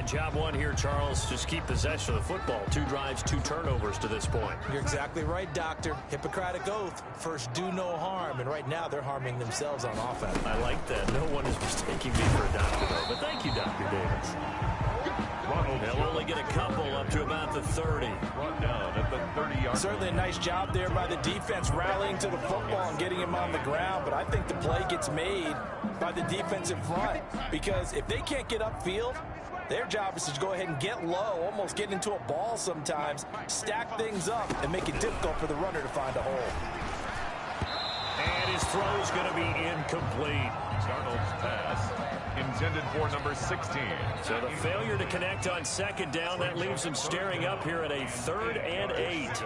And job one here, Charles, just keep possession of the football. 2 drives, 2 turnovers to this point. You're exactly right, Doctor. Hippocratic oath. First, do no harm. And right now, they're harming themselves on offense. I like that. No one is mistaking me for a doctor, though. But thank you, Dr. Davis. They'll only get a couple up to about the 30. Brought down at the 30-yard. Certainly a nice job there by the defense rallying to the football and getting him on the ground. But I think the play gets made by the defensive front. Because if they can't get upfield, their job is to go ahead and get low, almost get into a ball sometimes, stack things up, and make it difficult for the runner to find a hole. And his throw is going to be incomplete. Darnold's pass intended for number 16. So the failure to connect on second down, that leaves him staring up here at a 3rd and 8.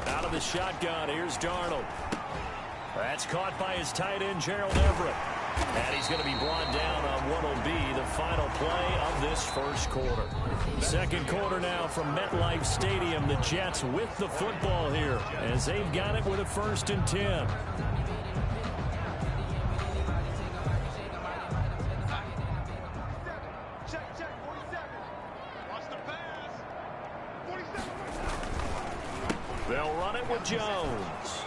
Out of the shotgun, here's Darnold. That's caught by his tight end, Gerald Everett. And he's going to be brought down on what will be the final play of this first quarter. Second quarter now from MetLife Stadium. The Jets with the football here as they've got it with a 1st and 10. They'll run it with Jones.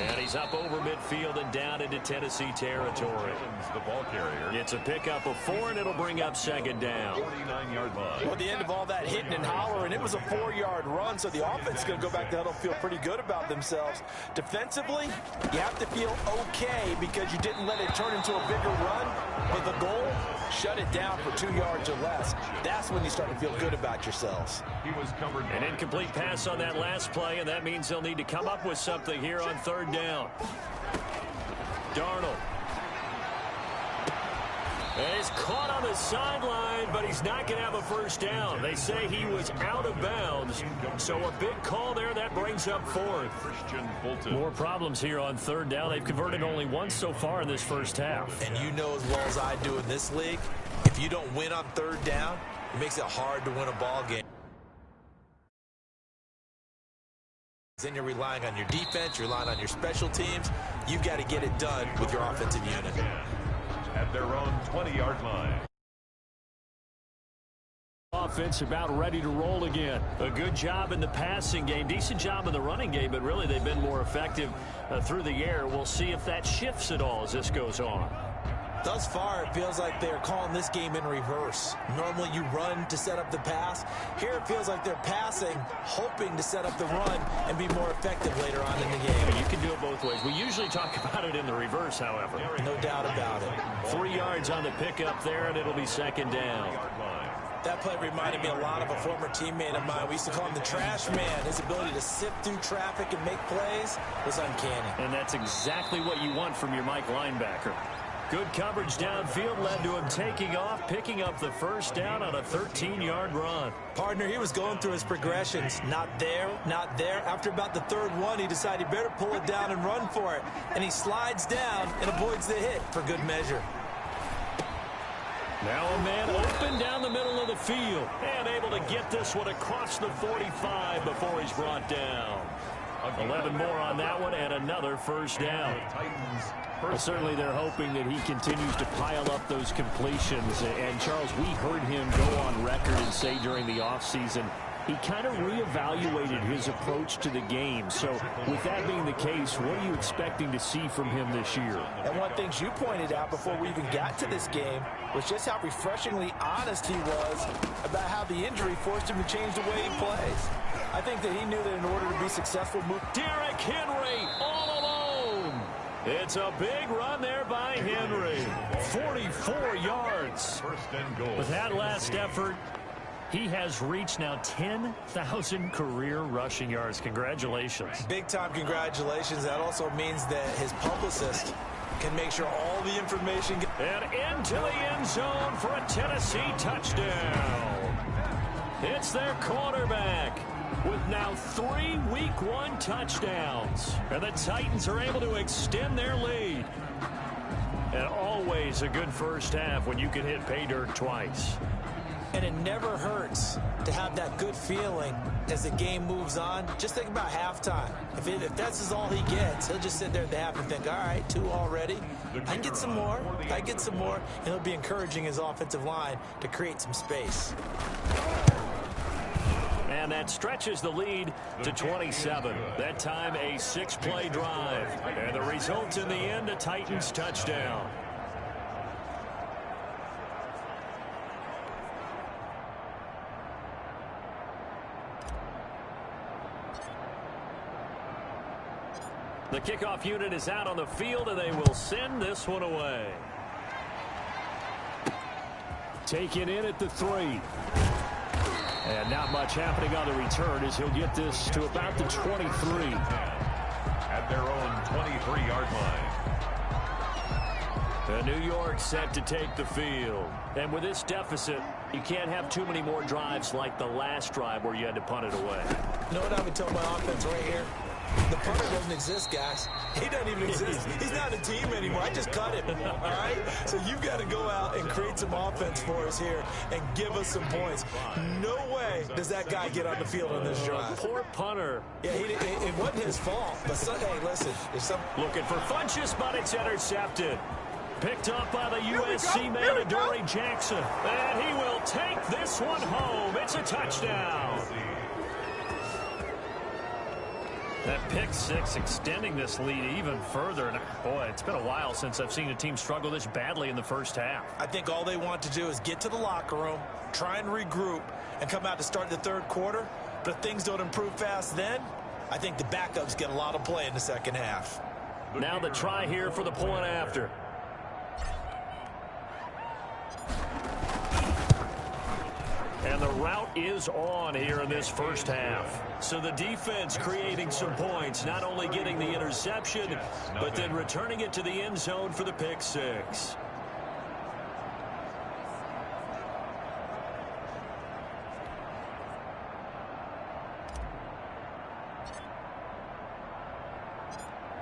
And he's up over midfield and down into Tennessee territory. The ball carrier. It's a pickup of 4, and it'll bring up 2nd down. 49-yard line. Well, at the end of all that hitting and hollering, it was a 4-yard run, so the offense is going to go back to huddle, feel pretty good about themselves. Defensively, you have to feel okay because you didn't let it turn into a bigger run, but the goal, shut it down for 2 yards or less. That's when you start to feel good about yourselves. He was covered. An incomplete pass on that last play, and that means they'll need to come up with something here on 3rd down. Darnold. And he's caught on the sideline, but he's not going to have a 1st down. They say he was out of bounds, so a big call there. That brings up 4th. Christian Fulton. More problems here on 3rd down. They've converted only once so far in this first half. And you know as well as I do in this league, if you don't win on 3rd down, it makes it hard to win a ball game. Then you're relying on your defense, you're relying on your special teams. You've got to get it done with your offensive unit. At their own 20-yard line. Offense about ready to roll again. A good job in the passing game, decent job in the running game, but really they've been more effective through the air. We'll see if that shifts at all as this goes on. Thus far, it feels like they're calling this game in reverse. Normally, you run to set up the pass. Here, it feels like they're passing, hoping to set up the run and be more effective later on in the game. You can do it both ways. We usually talk about it in the reverse, however. No doubt about it. 3 yards on the pickup there, and it'll be 2nd down. That play reminded me a lot of a former teammate of mine. We used to call him the trash man. His ability to sift through traffic and make plays was uncanny. And that's exactly what you want from your Mike linebacker. Good coverage downfield led to him taking off, picking up the 1st down on a 13-yard run. Partner, he was going through his progressions. Not there, not there. After about the 3rd one, he decided he better pull it down and run for it. And he slides down and avoids the hit for good measure. Now a man open down the middle of the field and able to get this one across the 45 before he's brought down. 11 more on that one and another 1st down. Well, certainly they're hoping that he continues to pile up those completions. And, Charles, we heard him go on record and say during the offseason he kind of reevaluated his approach to the game. So with that being the case, what are you expecting to see from him this year? And one of the things you pointed out before we even got to this game was just how refreshingly honest he was about how the injury forced him to change the way he plays. I think that he knew that in order to be successful, Derrick Henry all alone. It's a big run there by Henry. 44 yards. 1st and goal. With that last effort, he has reached now 10,000 career rushing yards. Congratulations. Big-time congratulations. That also means that his publicist can make sure all the information... And into the end zone for a Tennessee touchdown. It's their quarterback with now 3 Week 1 touchdowns. And the Titans are able to extend their lead. And always a good first half when you can hit pay dirt twice. And it never hurts to have that good feeling as the game moves on. Just think about halftime. If that's all he gets, he'll just sit there at the half and think, all right, 2 already. I can get some more. I get some more. And he'll be encouraging his offensive line to create some space. And that stretches the lead to 27. That time a 6-play drive. And the result in the end, a Titans touchdown. The kickoff unit is out on the field, and they will send this one away. Taken in at the 3. And not much happening on the return as he'll get this to about the 23. At their own 23-yard line. The New York set to take the field. And with this deficit, you can't have too many more drives like the last drive where you had to punt it away. You know what I would tell my offense right here? The punter doesn't exist, guys. He doesn't even exist. He's not a team anymore. I just cut him, all right? So you've got to go out and create some offense for us here and give us some points. No way does that guy get on the field on this drive. Poor punter. Yeah, it wasn't his fault. But, hey, listen. Looking for Funchess, but it's intercepted. Picked up by the USC man, Adoree Jackson. And he will take this one home. It's a touchdown. That pick 6 extending this lead even further. And boy, it's been a while since I've seen a team struggle this badly in the first half. I think all they want to do is get to the locker room, try and regroup, and come out to start the third quarter. But if things don't improve fast then, I think the backups get a lot of play in the second half. Now the try here for the point after. And the route is on here in this first half. So the defense creating some points, not only getting the interception, but then returning it to the end zone for the pick 6.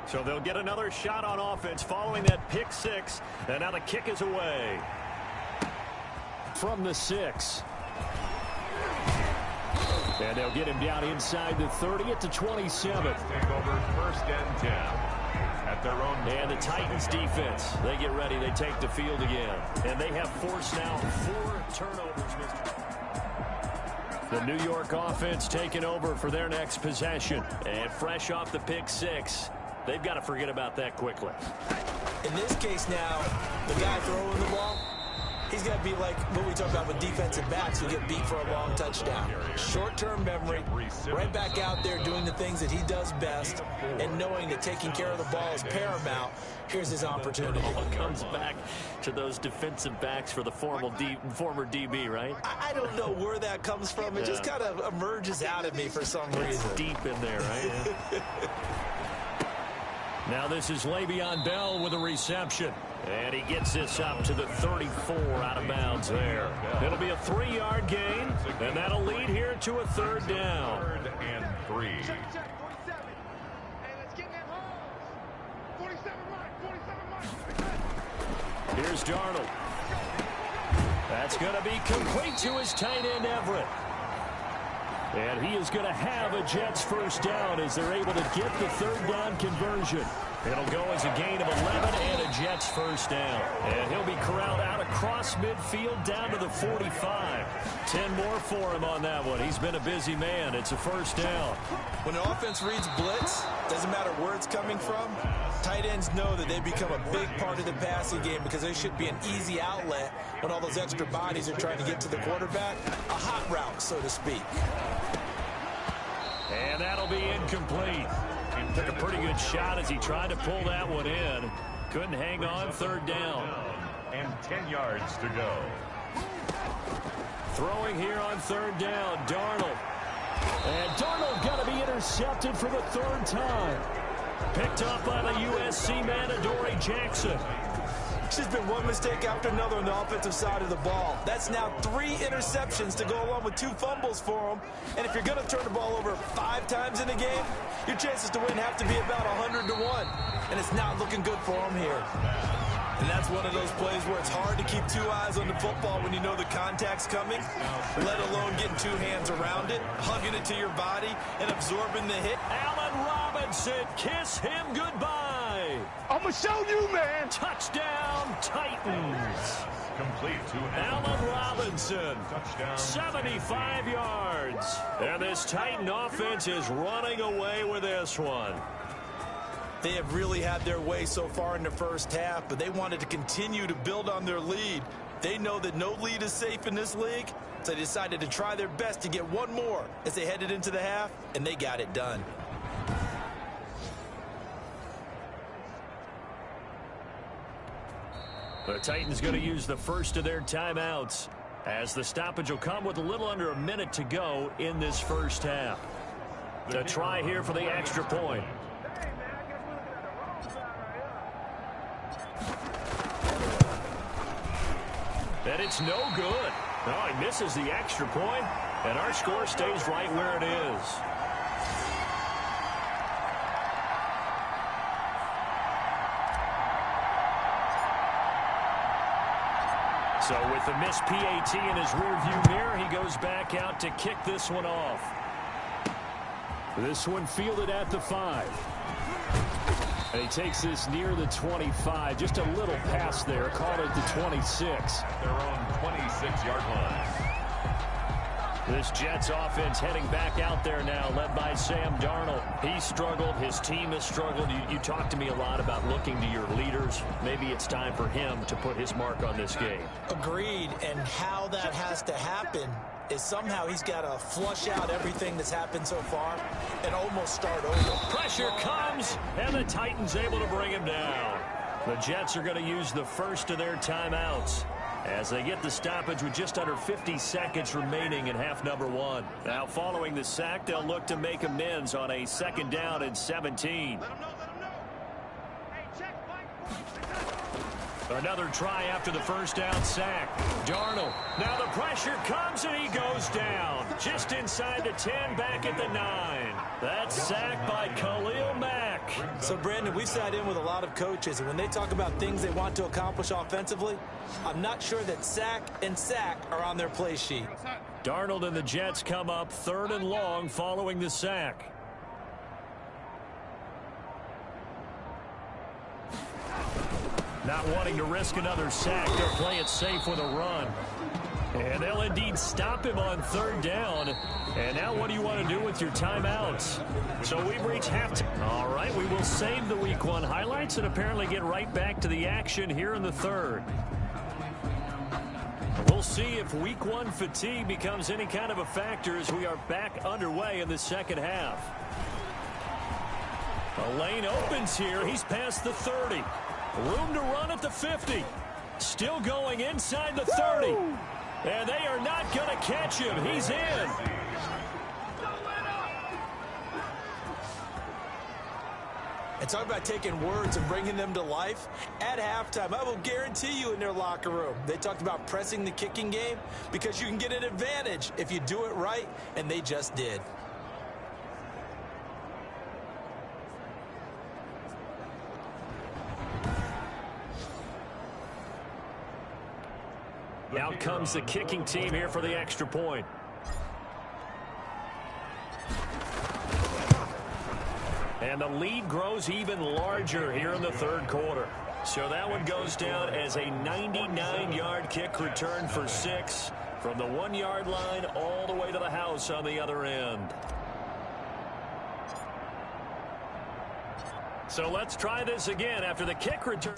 So they'll get another shot on offense following that pick 6. And now the kick is away. From the 6. And they'll get him down inside the 30 at the 27. Take over 1st and 10 at their own. And the Titans defense, they get ready. They take the field again. And they have forced now 4 turnovers. The New York offense taking over for their next possession. And fresh off the pick 6, they've got to forget about that quickly. In this case now, the guy throwing the ball, he's got to be like what we talk about with defensive backs who get beat for a long touchdown. Short-term memory, right back out there doing the things that he does best, and knowing that taking care of the ball is paramount. Here's his opportunity. It comes back to those defensive backs for the former DB, right? I don't know where that comes from. It just kind of emerges out of me for some reason. It's deep in there, right? Now this is Le'Veon Bell with a reception. And he gets this up to the 34 out of bounds there. It'll be a 3-yard gain, and that'll lead here to a 3rd down. 3rd and 3. Here's Darnold. That's going to be complete to his tight end, Everett. And he is going to have a Jets 1st down as they're able to get the 3rd down conversion. It'll go as a gain of 11 and a Jets 1st down. And he'll be corralled out across midfield down to the 45. 10 more for him on that one. He's been a busy man. It's a 1st down. When an offense reads blitz, doesn't matter where it's coming from, tight ends know that they become a big part of the passing game because they should be an easy outlet when all those extra bodies are trying to get to the quarterback. A hot route, so to speak. And that'll be incomplete. He took a pretty good shot as he tried to pull that one in. Couldn't hang on. 3rd down. And 10 yards to go. Throwing here on 3rd down, Darnold. And Darnold got to be intercepted for the 3rd time. Picked up by the USC man, Adoree Jackson. It's just been one mistake after another on the offensive side of the ball. That's now 3 interceptions to go along with 2 fumbles for him. And if you're going to turn the ball over 5 times in a game, your chances to win have to be about 100 to 1. And it's not looking good for him here. And that's one of those plays where it's hard to keep two eyes on the football when you know the contact's coming, let alone getting two hands around it, hugging it to your body, and absorbing the hit. Allen Robinson, kiss him goodbye. I'm going to show you, man. Touchdown, Titans. Complete to Allen Robinson, touchdown. 75 yards. And this Titan offense is running away with this one. They have really had their way so far in the first half, but they wanted to continue to build on their lead. They know that no lead is safe in this league, so they decided to try their best to get one more as they headed into the half, and they got it done. The Titans going to use the first of their timeouts, as the stoppage will come with a little under a minute to go in this first half. The try here for the extra point. And it's no good. Oh, he misses the extra point, and our score stays right where it is. So with the missed PAT in his rearview mirror, he goes back out to kick this one off. This one fielded at the 5. And he takes this near the 25. Just a little pass there. Called it the 26. Their own 26-yard line. This Jets offense heading back out there now, led by Sam Darnold. He struggled. His team has struggled. You talked to me a lot about looking to your leaders. Maybe it's time for him to put his mark on this game. Agreed, and how that has to happen is somehow he's got to flush out everything that's happened so far and almost start over. Pressure comes, and the Titans able to bring him down. The Jets are going to use the first of their timeouts as they get the stoppage with just under 50 seconds remaining in half number 1. Now following the sack, they'll look to make amends on a 2nd down and 17. Another try after the first down sack. Darnold. Now the pressure comes and he goes down. Just inside the 10, back at the 9. That's sacked by Khalil Mack. So, Brandon, we've sat in with a lot of coaches, and when they talk about things they want to accomplish offensively, I'm not sure that sack and sack are on their play sheet. Darnold and the Jets come up 3rd and long following the sack. Not wanting to risk another sack, they'll play it safe with a run. And they'll indeed stop him on 3rd down. And now what do you want to do with your timeouts? So we've reached halftime. All right, we will save the Week 1 highlights and apparently get right back to the action here in the 3rd. We'll see if Week 1 fatigue becomes any kind of a factor as we are back underway in the 2nd half. A lane opens here. He's past the 30. Room to run at the 50. Still going inside the 30. And they are not going to catch him. He's in. And talk about taking words and bringing them to life. At halftime, I will guarantee you in their locker room, they talked about pressing the kicking game because you can get an advantage if you do it right, and they just did. Out comes the kicking team here for the extra point. And the lead grows even larger here in the 3rd quarter. So that one goes down as a 99-yard kick return for 6 from the 1-yard line all the way to the house on the other end. So let's try this again after the kick return.